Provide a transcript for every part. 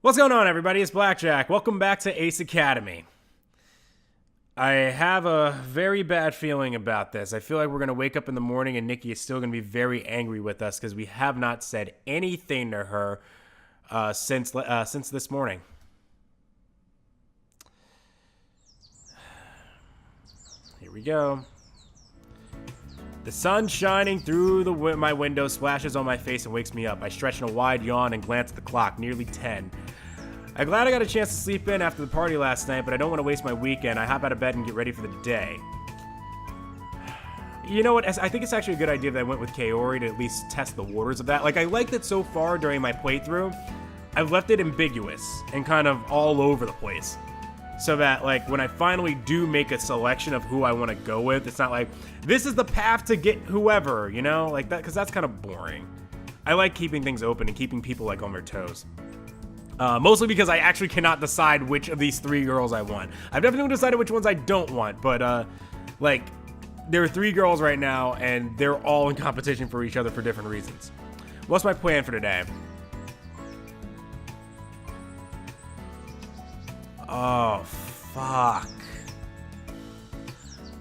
What's going on, everybody? It's Blackjack. Welcome back to Ace Academy. I have a very bad feeling about this. I feel like we're going to wake up in the morning and Nikki is still going to be very angry with us because we have not said anything to her since this morning. Here we go. The sun shining through my window splashes on my face and wakes me up. I stretch in a wide yawn and glance at the clock, nearly 10. I'm glad I got a chance to sleep in after the party last night, but I don't want to waste my weekend. I hop out of bed and get ready for the day. You know what? I think it's actually a good idea that I went with Kaori to at least test the waters of that. Like, I like that so far during my playthrough, I've left it ambiguous and kind of all over the place. So that, like, when I finally do make a selection of who I want to go with, it's not like, this is the path to get whoever, you know? Like, that, because that's kind of boring. I like keeping things open and keeping people, like, on their toes. Mostly because I actually cannot decide which of these three girls I want. I've definitely decided which ones I don't want, but, like, there are three girls right now, and they're all in competition for each other for different reasons. What's my plan for today? Oh, fuck.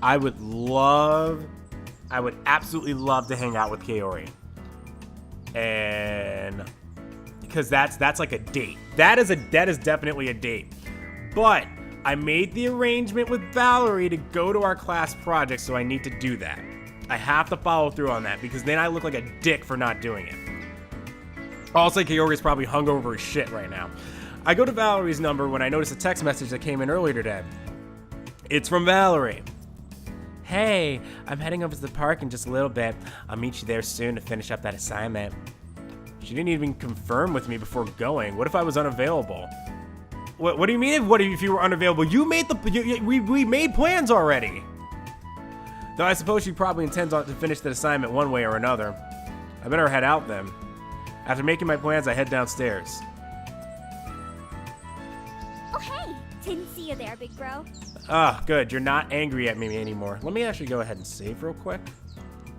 I would absolutely love to hang out with Kaori. And because that's like a date. That is definitely a date. But I made the arrangement with Valerie to go to our class project, so I need to do that. I have to follow through on that because then I look like a dick for not doing it. Also, Kaori's probably hungover as shit right now. I go to Valerie's number when I notice a text message that came in earlier today. It's from Valerie. Hey, I'm heading over to the park in just a little bit. I'll meet you there soon to finish up that assignment. She didn't even confirm with me before going. What if I was unavailable? What do you mean? What if you were unavailable? You made we made plans already. Though I suppose she probably intends to finish the assignment one way or another. I better head out then. After making my plans, I head downstairs. Oh, hey! Didn't see you there, big bro. Ah, good. You're not angry at me anymore. Let me actually go ahead and save real quick.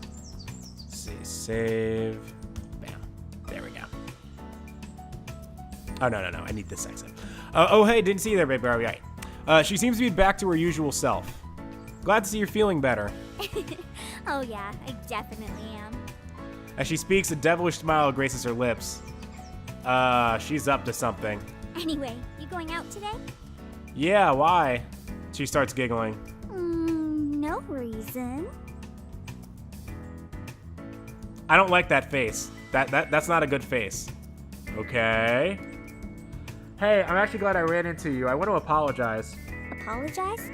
Let's see, save. Bam. There we go. Oh, no. I need this exit. Oh, hey, didn't see you there, big bro. Right. She seems to be back to her usual self. Glad to see you're feeling better. Oh, yeah, I definitely am. As she speaks, a devilish smile graces her lips. She's up to something. Anyway, you going out today? Yeah, why? She starts giggling. No reason. I don't like that face. That's not a good face. Okay. Hey, I'm actually glad I ran into you. I want to apologize. Apologize?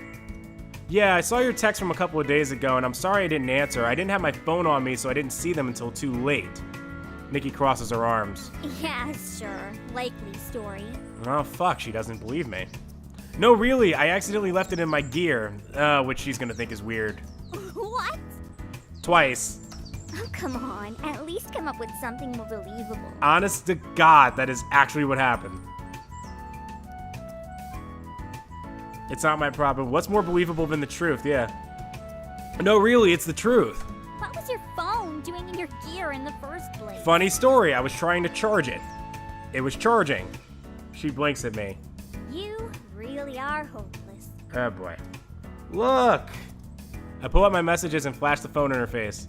Yeah, I saw your text from a couple of days ago, and I'm sorry I didn't answer. I didn't have my phone on me, so I didn't see them until too late. Nikki crosses her arms. Yeah, sure. Likely story. Oh, fuck, she doesn't believe me. No, really, I accidentally left it in my gear, which she's gonna think is weird. What? Twice. Oh, come on. At least come up with something more believable. Honest to God, that is actually what happened. It's not my problem. What's more believable than the truth? Yeah. No, really, it's the truth. What was your phone doing in your gear in the first place? Funny story. I was trying to charge it. It was charging. She blinks at me. You really are hopeless. Oh, boy. Look! I pull out my messages and flash the phone in her face.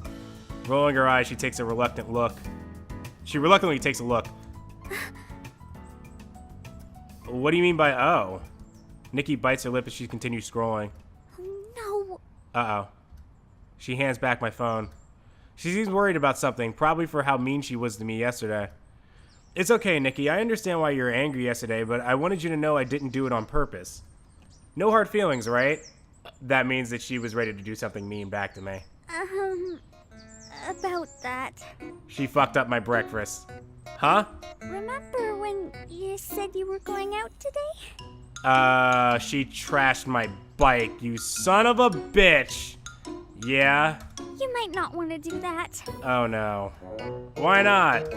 Rolling her eyes, she takes a reluctant look. She reluctantly takes a look. What do you mean by oh? Nikki bites her lip as she continues scrolling. No. Uh-oh. She hands back my phone. She seems worried about something, probably for how mean she was to me yesterday. It's okay, Nikki. I understand why you were angry yesterday, but I wanted you to know I didn't do it on purpose. No hard feelings, right? That means that she was ready to do something mean back to me. About that. She fucked up my breakfast. Huh? Remember when you said you were going out today? She trashed my bike, you son of a bitch. Yeah? You might not want to do that. Oh no. Why not?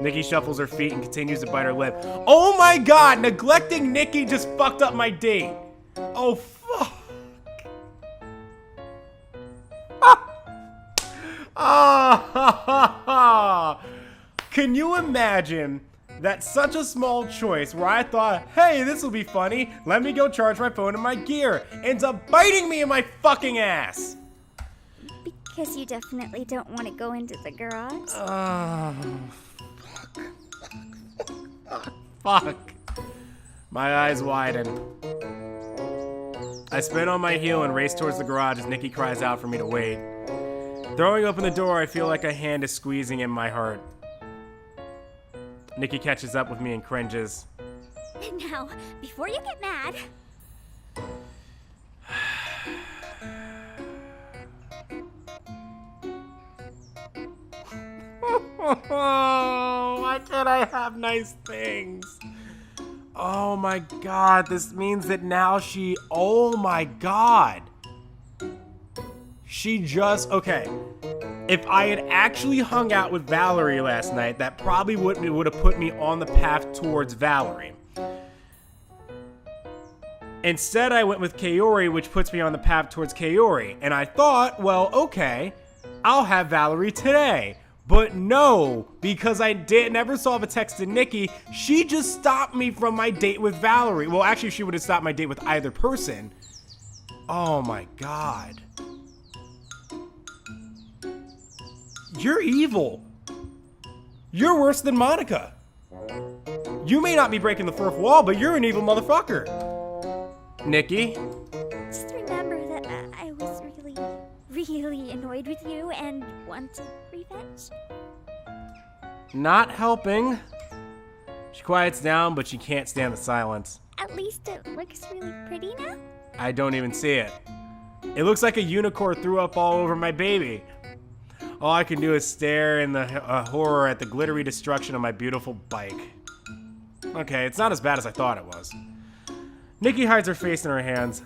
Nikki shuffles her feet and continues to bite her lip. Oh my god, neglecting Nikki just fucked up my date. Oh fuck. Ah! Can you imagine that such a small choice where I thought, hey, this will be funny, let me go charge my phone in my gear, ends up biting me in my fucking ass. Because you definitely don't want to go into the garage. Oh, fuck. My eyes widen. I spin on my heel and race towards the garage as Nikki cries out for me to wait. Throwing open the door, I feel like a hand is squeezing in my heart. Nikki catches up with me and cringes. Now, before you get mad... Why can't I have nice things? Oh my god, this means that now she... Oh my god. She just... Okay. If I had actually hung out with Valerie last night, that probably would have put me on the path towards Valerie. Instead, I went with Kaori, which puts me on the path towards Kaori. And I thought, well, okay, I'll have Valerie today. But no, because I never saw the text to Nikki, she just stopped me from my date with Valerie. Well, actually, she would have stopped my date with either person. Oh my god. You're evil. You're worse than Monica. You may not be breaking the fourth wall, but you're an evil motherfucker. Nikki? Just remember that I was really annoyed with you and wanted revenge. Not helping. She quiets down, but she can't stand the silence. At least it looks really pretty now. I don't even see it. It looks like a unicorn threw up all over my baby. All I can do is stare in the horror at the glittery destruction of my beautiful bike. Okay, it's not as bad as I thought it was. Nikki hides her face in her hands.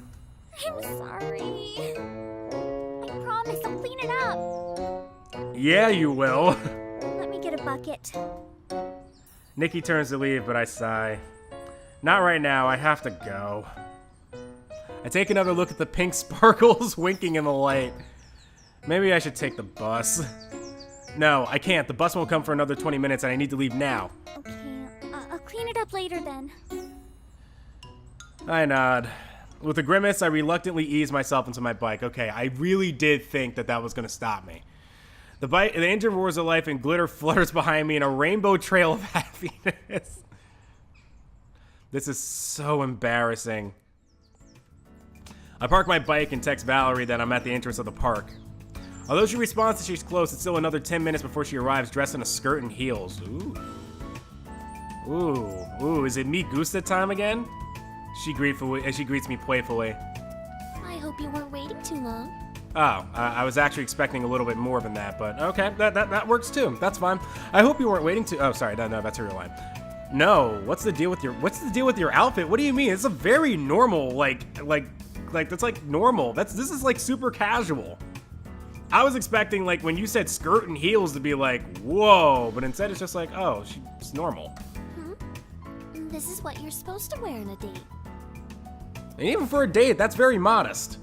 I'm sorry. I promise I'll clean it up. Yeah, you will. Let me get a bucket. Nikki turns to leave, but I sigh. Not right now, I have to go. I take another look at the pink sparkles winking in the light. Maybe I should take the bus. No, I can't. The bus won't come for another 20 minutes and I need to leave now. Okay, I'll clean it up later then. I nod. With a grimace, I reluctantly ease myself into my bike. Okay, I really did think that was going to stop me. The engine roars of life and glitter flutters behind me in a rainbow trail of happiness. This is so embarrassing. I park my bike and text Valerie that I'm at the entrance of the park. Although she responds that she's close, it's still another 10 minutes before she arrives dressed in a skirt and heels. Ooh, is it me Gusta time again? She greets me playfully. I hope you weren't waiting too long. Oh, I was actually expecting a little bit more than that, but okay, that works too. That's fine. I hope you weren't waiting to. Oh, sorry, no, that's her line. No, what's the deal with your outfit? What do you mean? It's a very normal, like that's like normal. This is like super casual. I was expecting like when you said skirt and heels to be like whoa, but instead it's just like oh, she's normal. This is what you're supposed to wear on a date. And even for a date, that's very modest.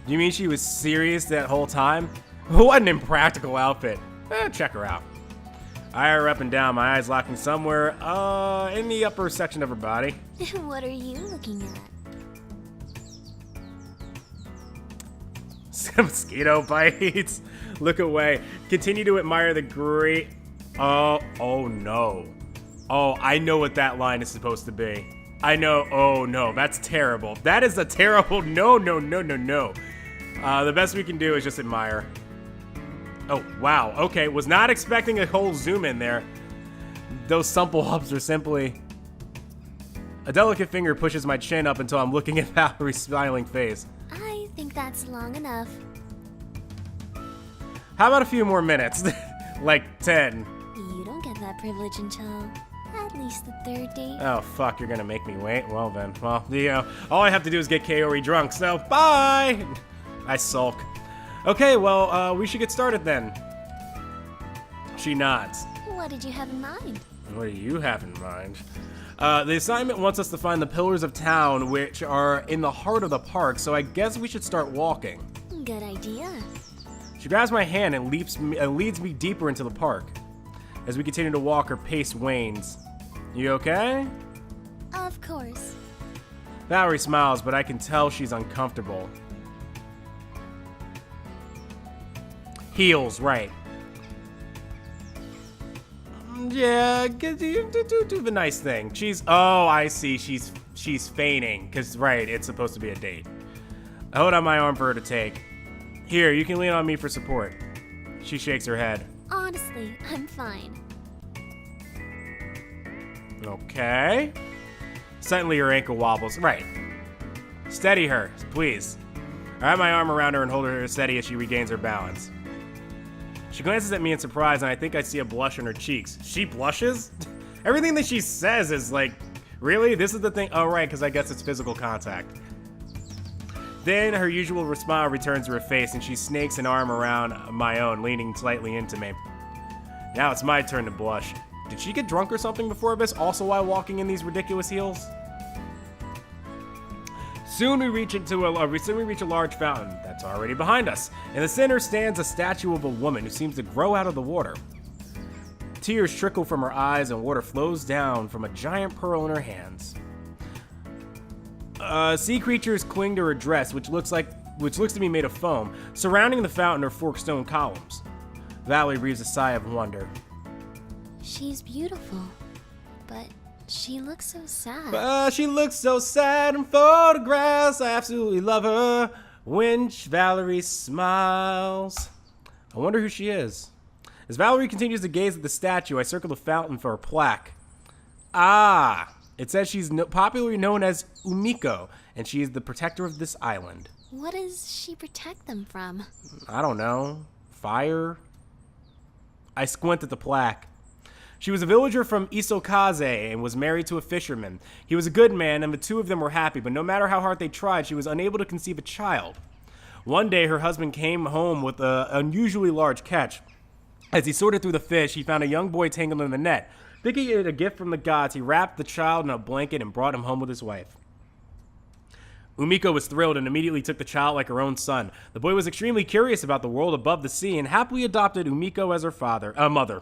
You mean she was serious that whole time? What an impractical outfit. Check her out. I eye her up and down, my eyes locking somewhere in the upper section of her body. What are you looking at? Mosquito bites. Look away. Continue to admire the great... Oh no. Oh, I know what that line is supposed to be. I know. Oh no, that's terrible. That is a terrible no. The best we can do is just admire. Oh, wow. Okay, was not expecting a whole zoom in there. Those supple hubs are simply... A delicate finger pushes my chin up until I'm looking at Valerie's smiling face. I think that's long enough. How about a few more minutes? Like 10. You don't get that privilege until at least the third date. Oh, fuck, you're gonna make me wait? Well then, all I have to do is get Kaori drunk, so bye! I sulk. Okay, well, we should get started then. She nods. What did you have in mind? What do you have in mind? The assignment wants us to find the pillars of town, which are in the heart of the park, so I guess we should start walking. Good idea. She grabs my hand and leads me deeper into the park. As we continue to walk, her pace wanes. You okay? Of course. Valerie smiles, but I can tell she's uncomfortable. Heels, right. Yeah, do the nice thing. Oh, I see. She's feigning, because, right, it's supposed to be a date. I hold out my arm for her to take. Here, you can lean on me for support. She shakes her head. Honestly, I'm fine. Okay. Suddenly her ankle wobbles. Right. Steady her, please. I wrap my arm around her and hold her steady as she regains her balance. She glances at me in surprise, and I think I see a blush on her cheeks. She blushes? Everything that she says is like, really? This is the thing? Oh, right, because I guess it's physical contact. Then her usual smile returns to her face, and she snakes an arm around my own, leaning slightly into me. Now it's my turn to blush. Did she get drunk or something before this, also while walking in these ridiculous heels? Soon we reach a large fountain that's already behind us. In the center stands a statue of a woman who seems to grow out of the water. Tears trickle from her eyes and water flows down from a giant pearl in her hands. Sea creatures cling to her dress, which looks to be made of foam. Surrounding the fountain are forked stone columns. Valerie breathes a sigh of wonder. She's beautiful, but she looks so sad. She looks so sad in photographs. I absolutely love her when Valerie smiles. I wonder who she is. As Valerie continues to gaze at the statue, I circle the fountain for a plaque. Ah, it says she's popularly known as Umiko, and she is the protector of this island. What does she protect them from? I don't know. Fire? I squint at the plaque. She was a villager from Isokaze and was married to a fisherman. He was a good man, and the two of them were happy, but no matter how hard they tried, she was unable to conceive a child. One day, her husband came home with an unusually large catch. As he sorted through the fish, he found a young boy tangled in the net. Thinking it a gift from the gods, he wrapped the child in a blanket and brought him home with his wife. Umiko was thrilled and immediately took the child like her own son. The boy was extremely curious about the world above the sea and happily adopted Umiko as her mother.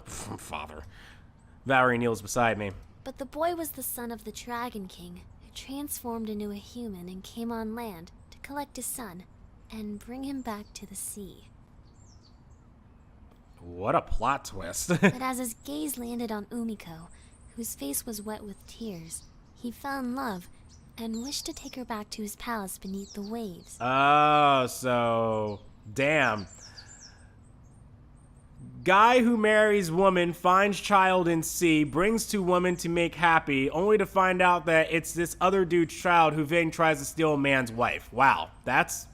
Valerie kneels beside me. But the boy was the son of the Dragon King, who transformed into a human and came on land to collect his son and bring him back to the sea. What a plot twist. But as his gaze landed on Umiko, whose face was wet with tears, he fell in love and wished to take her back to his palace beneath the waves. Oh, so... Damn. Guy who marries woman, finds child in sea, brings to woman to make happy, only to find out that it's this other dude's child who then tries to steal a man's wife. Wow, that's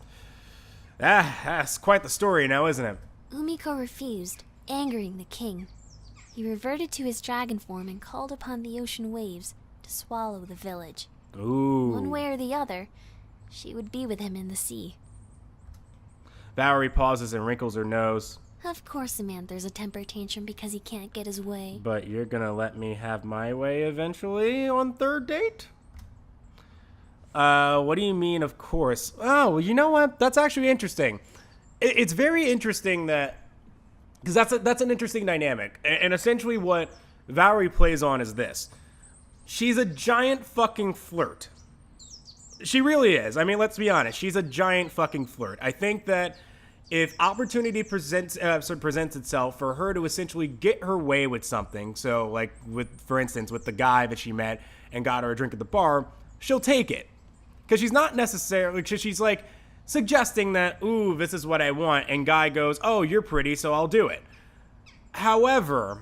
quite the story now, isn't it? Umiko refused, angering the king. He reverted to his dragon form and called upon the ocean waves to swallow the village. Ooh. One way or the other, she would be with him in the sea. Valerie pauses and wrinkles her nose. Of course a man throws a temper tantrum because he can't get his way. But you're gonna let me have my way eventually on third date? What do you mean, of course? Oh, well, you know what? That's actually interesting. It's very interesting that... Because that's an interesting dynamic. And essentially what Valerie plays on is this. She's a giant fucking flirt. She really is. I mean, let's be honest. She's a giant fucking flirt. I think that if opportunity presents itself for her to essentially get her way with something, so like for instance, with the guy that she met and got her a drink at the bar, she'll take it. Because she's not necessarily, because she's like suggesting that, ooh, this is what I want, and guy goes, oh, you're pretty, so I'll do it. However,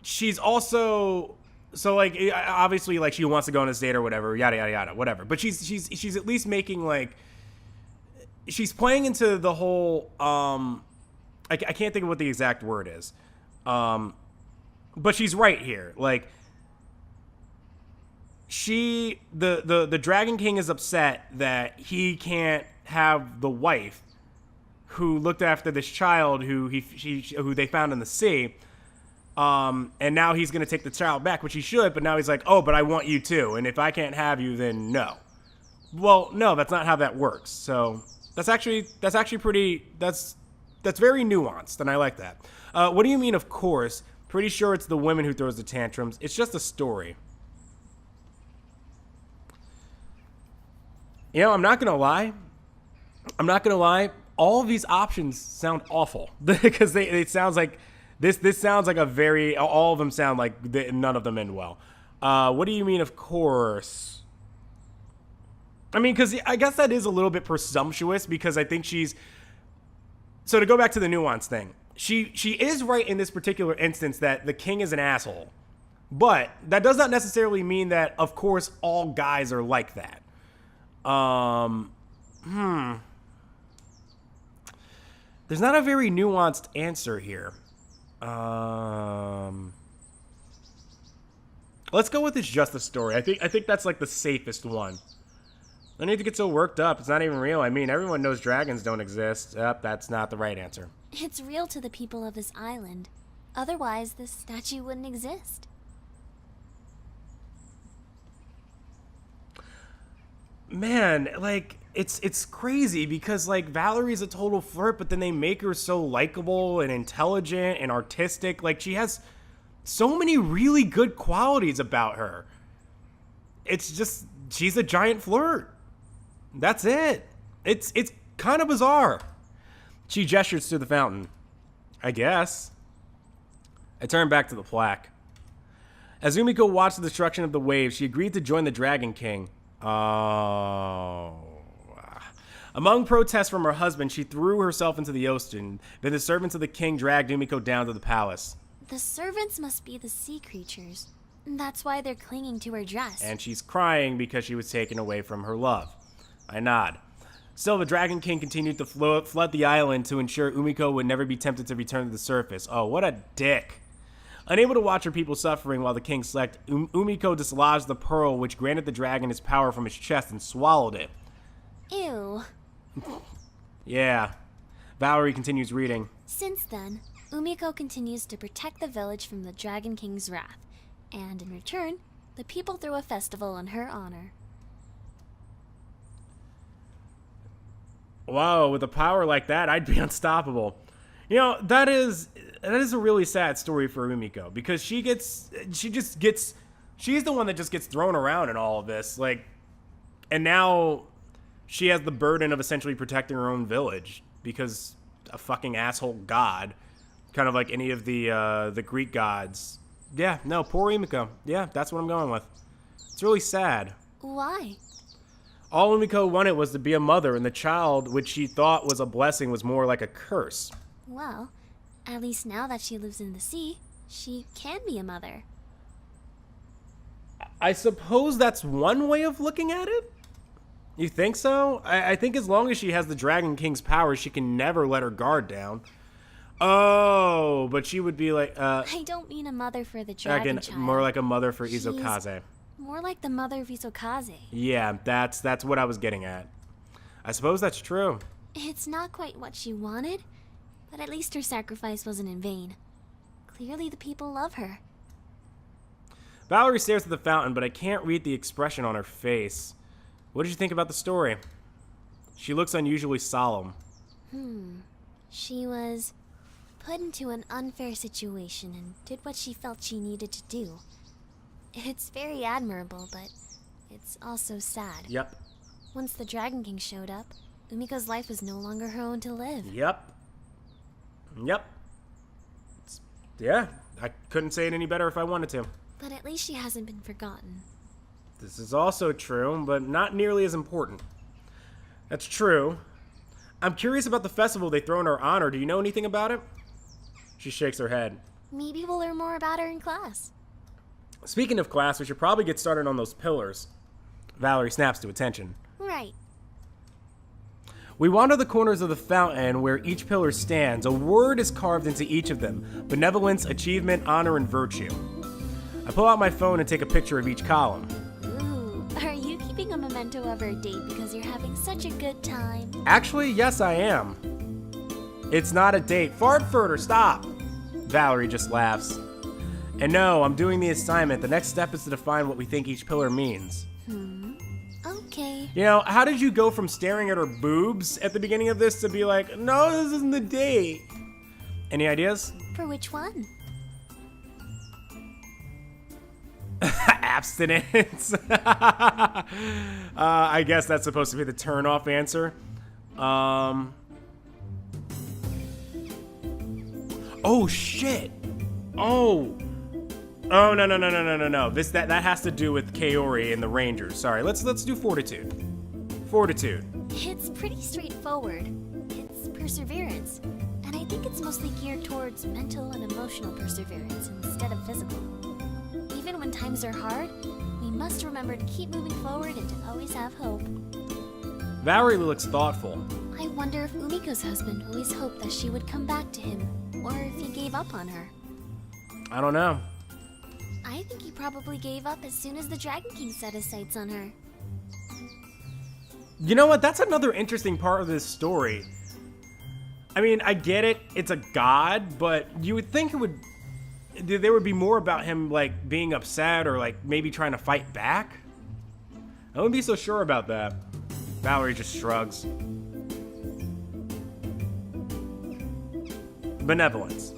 she's also, so like, obviously, like she wants to go on this date or whatever, yada yada yada, whatever. But she's at least making like, she's playing into the whole, I can't think of what the exact word is, but she's right here. Like, the Dragon King is upset that he can't have the wife who looked after this child who they found in the sea, and now he's gonna take the child back, which he should, but now he's like, oh, but I want you too, and if I can't have you, then no. Well, no, that's not how that works. So that's actually pretty. That's very nuanced, and I like that. What do you mean, of course? Pretty sure it's the women who throws the tantrums. It's just a story. You know, I'm not going to lie. All of these options sound awful because it sounds like this sounds like all of them sound like none of them end well. What do you mean, of course? I mean, because I guess that is a little bit presumptuous because I think so to go back to the nuance thing, she is right in this particular instance that the king is an asshole. But that does not necessarily mean that, of course, all guys are like that. There's not a very nuanced answer here. Let's go with it's just a story. I think that's like the safest one. I need to get so worked up. It's not even real. I mean, everyone knows dragons don't exist. That's not the right answer. It's real to the people of this island. Otherwise, this statue wouldn't exist. Man, like, it's crazy because, like, Valerie's a total flirt, but then they make her so likable and intelligent and artistic. Like, she has so many really good qualities about her. It's just, she's a giant flirt. That's it. It's kind of bizarre. She gestures to the fountain. I guess. I turn back to the plaque. As Umiko watched the destruction of the waves, she agreed to join the Dragon King. Oh. Among protests from her husband, she threw herself into the ocean. Then the servants of the king dragged Umiko down to the palace. The servants must be the sea creatures. That's why they're clinging to her dress. And she's crying because she was taken away from her love. I nod. Still, the Dragon King continued to flood the island to ensure Umiko would never be tempted to return to the surface. Oh, what a dick. Unable to watch her people suffering while the king slept, Umiko dislodged the pearl which granted the dragon his power from his chest and swallowed it. Ew. Yeah. Valerie continues reading. Since then, Umiko continues to protect the village from the Dragon King's wrath, and in return, the people throw a festival in her honor. Wow, with a power like that, I'd be unstoppable. You know, that is a really sad story for Umiko because she's the one that just gets thrown around in all of this, like, and now she has the burden of essentially protecting her own village because a fucking asshole god, kind of like any of the Greek gods. Yeah, no, poor Umiko. Yeah, that's what I'm going with. It's really sad. Why? All Umiko wanted was to be a mother, and the child, which she thought was a blessing, was more like a curse. Well, at least now that she lives in the sea, she can be a mother. I suppose that's one way of looking at it? You think so? I think as long as she has the Dragon King's power, she can never let her guard down. Oh, but she would be like, I don't mean a mother for the dragon child. More like a mother for Izokaze. More like the mother of Izokaze. Yeah, that's what I was getting at. I suppose that's true. It's not quite what she wanted, but at least her sacrifice wasn't in vain. Clearly the people love her. Valerie stares at the fountain, but I can't read the expression on her face. What did you think about the story? She looks unusually solemn. She was put into an unfair situation and did what she felt she needed to do. It's very admirable, but it's also sad. Yep. Once the Dragon King showed up, Umiko's life was no longer her own to live. Yep. Yeah, I couldn't say it any better if I wanted to. But at least she hasn't been forgotten. This is also true, but not nearly as important. That's true. I'm curious about the festival they throw in her honor. Do you know anything about it? She shakes her head. Maybe we'll learn more about her in class. Speaking of class, we should probably get started on those pillars. Valerie snaps to attention. Right. We wander the corners of the fountain where each pillar stands. A word is carved into each of them. Benevolence, achievement, honor, and virtue. I pull out my phone and take a picture of each column. Ooh, are you keeping a memento of our date because you're having such a good time? Actually, yes, I am. It's not a date. Fartfurter, stop! Valerie just laughs. And no, I'm doing the assignment. The next step is to define what we think each pillar means. Okay. You know, how did you go from staring at her boobs at the beginning of this to be like, no, this isn't the date? Any ideas? For which one? Abstinence. I guess that's supposed to be the turn-off answer. Oh shit. Oh, no. That has to do with Kaori and the Rangers. Sorry, let's do Fortitude. Fortitude. It's pretty straightforward. It's perseverance. And I think it's mostly geared towards mental and emotional perseverance instead of physical. Even when times are hard, we must remember to keep moving forward and to always have hope. Valerie looks thoughtful. I wonder if Umiko's husband always hoped that she would come back to him, or if he gave up on her. I don't know. I think he probably gave up as soon as the Dragon King set his sights on her. You know what? That's another interesting part of this story. I mean, I get it. It's a god, but you would think there would be more about him, like, being upset or, like, maybe trying to fight back. I wouldn't be so sure about that. Valerie just shrugs. Benevolence.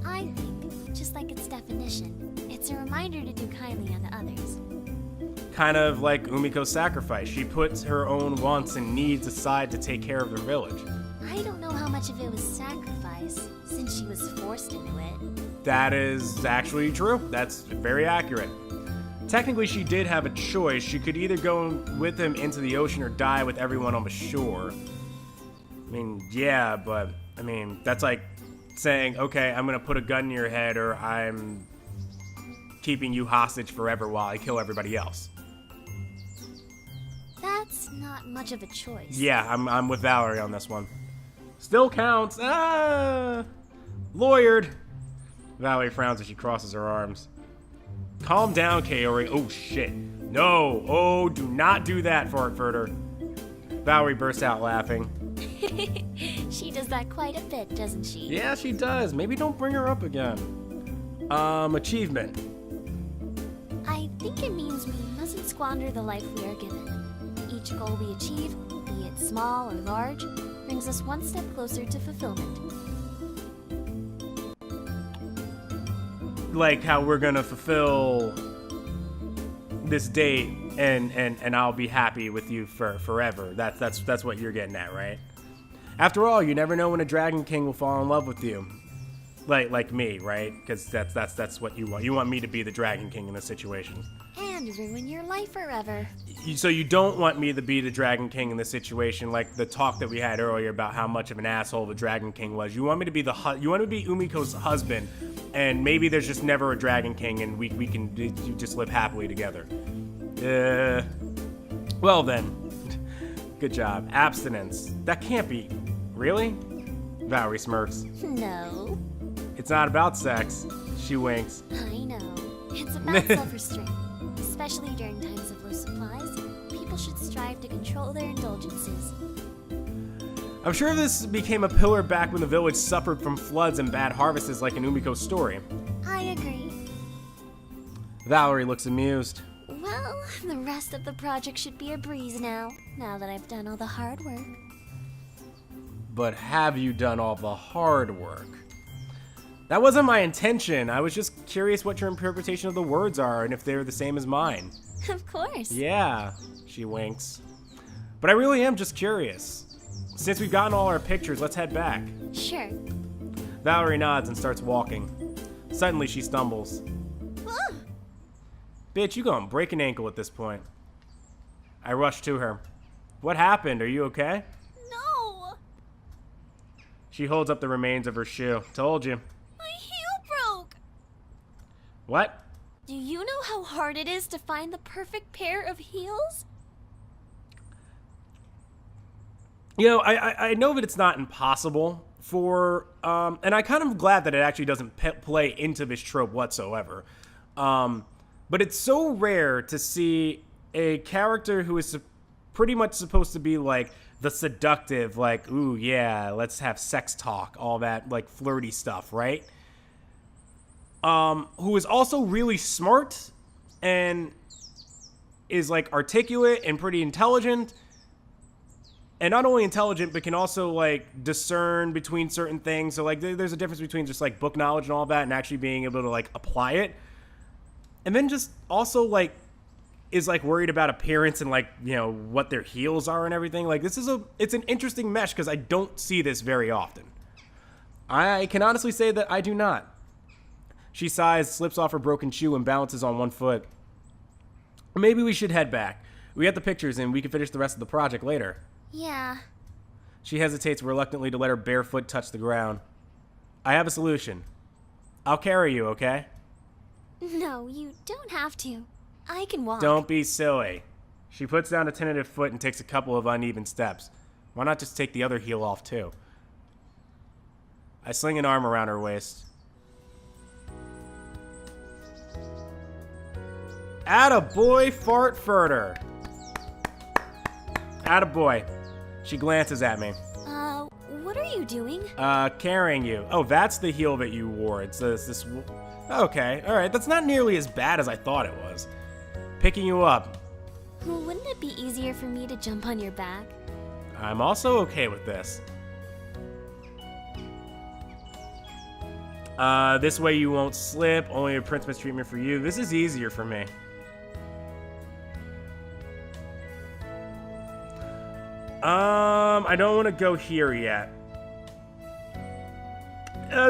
I think, just like its definition, it's a reminder to do kindly unto others. Kind of like Umiko's sacrifice. She puts her own wants and needs aside to take care of the village. I don't know how much of it was sacrifice, since she was forced into it. That is actually true. That's very accurate. Technically, she did have a choice. She could either go with him into the ocean or die with everyone on the shore. I mean, yeah, but, I mean, that's like saying, okay, I'm going to put a gun in your head or I'm keeping you hostage forever while I kill everybody else. That's not much of a choice. Yeah, I'm with Valerie on this one. Still counts. Lawyered. Valerie frowns as she crosses her arms. Calm down, Kaori. Oh, shit. No. Oh, do not do that, Fartfurter. Valerie bursts out laughing. She does that quite a bit, doesn't she? Yeah, she does. Maybe don't bring her up again. Achievement. I think it means we mustn't squander the life we are given. Each goal we achieve, be it small or large, brings us one step closer to fulfillment. Like how we're gonna fulfill this date and I'll be happy with you for forever. That's what you're getting at, right? After all, you never know when a Dragon King will fall in love with you. Like me, right? Because that's what you want. You want me to be the Dragon King in this situation. And ruin your life forever. So you don't want me to be the Dragon King in this situation, like the talk that we had earlier about how much of an asshole the Dragon King was. You want me to be you want to be Umiko's husband, and maybe there's just never a Dragon King, and we can just live happily together. Well then, good job. Abstinence. That can't be. Really? Valerie smirks. No. It's not about sex. She winks. I know. It's about self-restraint. Especially during times of low supplies, people should strive to control their indulgences. I'm sure this became a pillar back when the village suffered from floods and bad harvests like in Umiko's story. I agree. Valerie looks amused. Well, the rest of the project should be a breeze now that I've done all the hard work. But have you done all the hard work? That wasn't my intention. I was just curious what your interpretation of the words are and if they're the same as mine. Of course. Yeah, she winks. But I really am just curious. Since we've gotten all our pictures, let's head back. Sure. Valerie nods and starts walking. Suddenly she stumbles. Ah! Bitch, you gonna break an ankle at this point. I rush to her. What happened? Are you okay? No! She holds up the remains of her shoe. Told you. My heel broke! What? Do you know how hard it is to find the perfect pair of heels? You know, I know that it's not impossible for, and I kind of glad that it actually doesn't play into this trope whatsoever. But it's so rare to see a character who is pretty much supposed to be like the seductive, like, ooh, yeah, let's have sex talk, all that, like, flirty stuff, right? Who is also really smart and is like articulate and pretty intelligent. And not only intelligent, but can also like discern between certain things. So like there's a difference between just like book knowledge and all that and actually being able to like apply it. And then just also like is like worried about appearance and like, you know, what their heels are and everything. Like it's an interesting mesh because I don't see this very often. I can honestly say that I do not. She sighs, slips off her broken shoe, and balances on one foot. Maybe we should head back. We got the pictures and we can finish the rest of the project later. Yeah. She hesitates reluctantly to let her bare foot touch the ground. I have a solution. I'll carry you, okay? No, you don't have to. I can walk. Don't be silly. She puts down a tentative foot and takes a couple of uneven steps. Why not just take the other heel off, too? I sling an arm around her waist. Attaboy, fart furter. Attaboy. She glances at me. What are you doing? Carrying you. Oh, that's the heel that you wore. It's this. Okay, alright. That's not nearly as bad as I thought it was. Picking you up. Wouldn't it be easier for me to jump on your back? I'm also okay with this. This way you won't slip. Only a prince mistreatment for you. This is easier for me. I don't want to go here yet.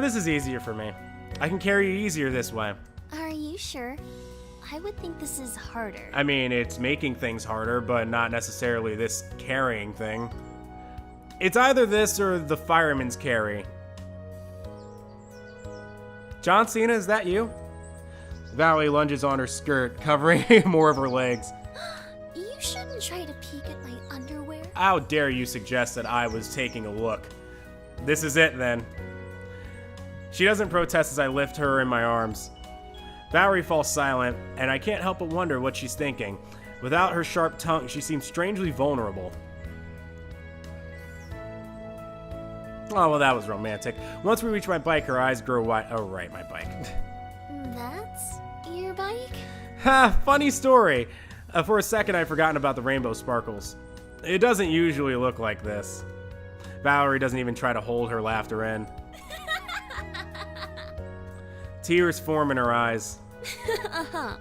This is easier for me. I can carry you easier this way. Are you sure? I would think this is harder. I mean, it's making things harder, but not necessarily this carrying thing. It's either this or the fireman's carry. John Cena, is that you? Valerie lunges on her skirt, covering more of her legs. You shouldn't try to peek at my underwear. How dare you suggest that I was taking a look? This is it, then. She doesn't protest as I lift her in my arms. Valerie falls silent, and I can't help but wonder what she's thinking. Without her sharp tongue, she seems strangely vulnerable. Oh, well, that was romantic. Once we reach my bike, her eyes grow wide. Oh, right, my bike. That's your bike? Ha, funny story. For a second, I'd forgotten about the rainbow sparkles. It doesn't usually look like this. Valerie doesn't even try to hold her laughter in. Tears form in her eyes. Uh-huh.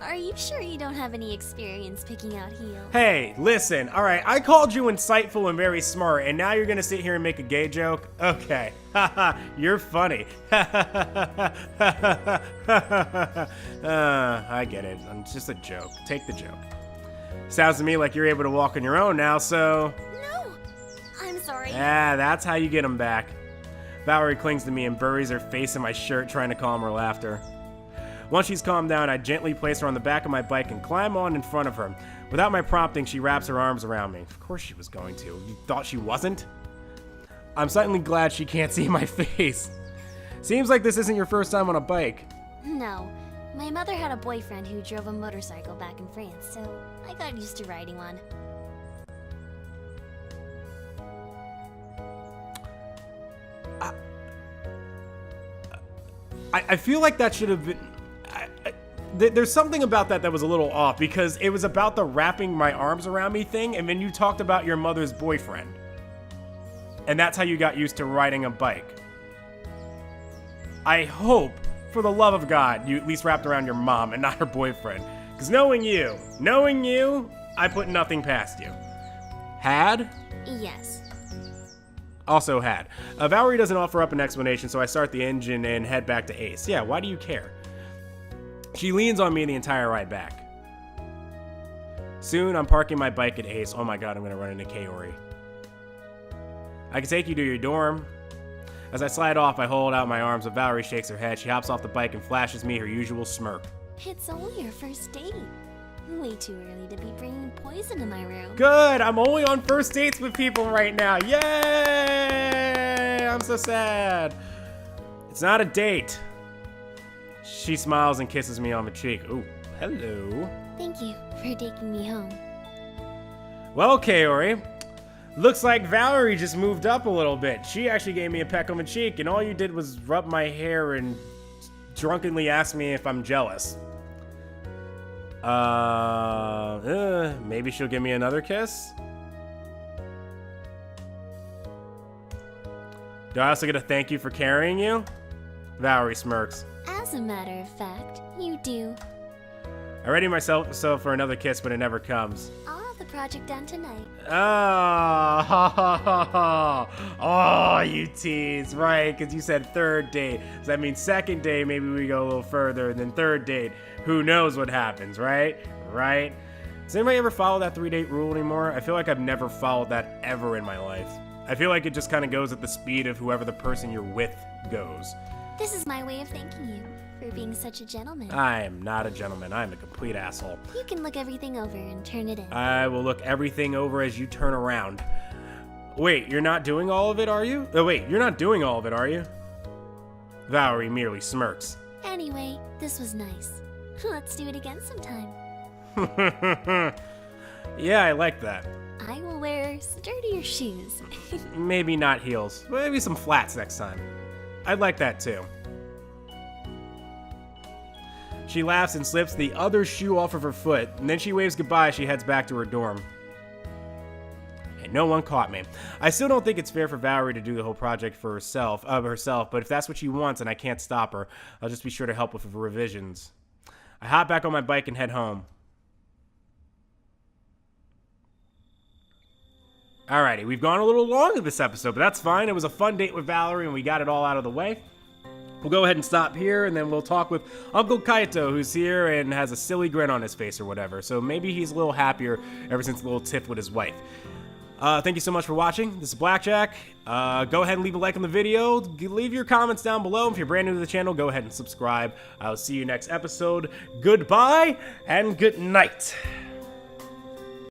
Are you sure you don't have any experience picking out heels? Hey, listen, alright, I called you insightful and very smart, and now you're gonna sit here and make a gay joke? Okay. Haha, you're funny. I get it. It's just a joke. Take the joke. Sounds to me like you're able to walk on your own now, so... No! I'm sorry. Ah, that's how you get them back. Valerie clings to me and buries her face in my shirt, trying to calm her laughter. Once she's calmed down, I gently place her on the back of my bike and climb on in front of her. Without my prompting, she wraps her arms around me. Of course she was going to. You thought she wasn't? I'm suddenly glad she can't see my face. Seems like this isn't your first time on a bike. No. My mother had a boyfriend who drove a motorcycle back in France, so I got used to riding one. I feel like that should have been... there's something about that was a little off, because it was about the wrapping my arms around me thing, and then you talked about your mother's boyfriend. And that's how you got used to riding a bike. I hope, for the love of God, you at least wrapped around your mom and not her boyfriend. Because knowing you, I put nothing past you. Had? Yes. Also had. Valerie doesn't offer up an explanation, so I start the engine and head back to Ace. Yeah, why do you care? She leans on me the entire ride back. Soon, I'm parking my bike at Ace. Oh my god, I'm gonna run into Kaori. I can take you to your dorm. As I slide off, I hold out my arms, but Valerie shakes her head. She hops off the bike and flashes me her usual smirk. It's only your first date. Way too early to be bringing poison to my room. Good! I'm only on first dates with people right now. Yay! I'm so sad. It's not a date. She smiles and kisses me on the cheek. Ooh, hello. Thank you for taking me home. Well, Kaori, looks like Valerie just moved up a little bit. She actually gave me a peck on the cheek, and all you did was rub my hair and drunkenly ask me if I'm jealous. Maybe she'll give me another kiss? Do I also get a thank you for carrying you? Valerie smirks. As a matter of fact, you do. I ready myself for another kiss, but it never comes. I'll have the project done tonight. Oh, you tease, right? Because you said third date. So that means second date, maybe we go a little further, and then third date, who knows what happens, right? Right? Does anybody ever follow that 3-date rule anymore? I feel like I've never followed that ever in my life. I feel like it just kind of goes at the speed of whoever the person you're with goes. This is my way of thanking you for being such a gentleman. I am not a gentleman. I'm a complete asshole. You can look everything over and turn it in. I will look everything over as you turn around. Wait, you're not doing all of it, are you? Oh, wait, you're not doing all of it, are you? Valerie merely smirks. Anyway, this was nice. Let's do it again sometime. Yeah, I like that. I will wear sturdier shoes. Maybe not heels. Maybe some flats next time. I'd like that too. She laughs and slips the other shoe off of her foot, and then she waves goodbye as she heads back to her dorm. And no one caught me. I still don't think it's fair for Valerie to do the whole project for herself, but if that's what she wants and I can't stop her, I'll just be sure to help with the revisions. I hop back on my bike and head home. Alrighty, we've gone a little long in this episode, but that's fine. It was a fun date with Valerie, and we got it all out of the way. We'll go ahead and stop here, and then we'll talk with Uncle Kaito, who's here and has a silly grin on his face or whatever. So maybe he's a little happier ever since the little tiff with his wife. Thank you so much for watching. This is Blackjack. Go ahead and leave a like on the video. Leave your comments down below. If you're brand new to the channel, go ahead and subscribe. I'll see you next episode. Goodbye and good night.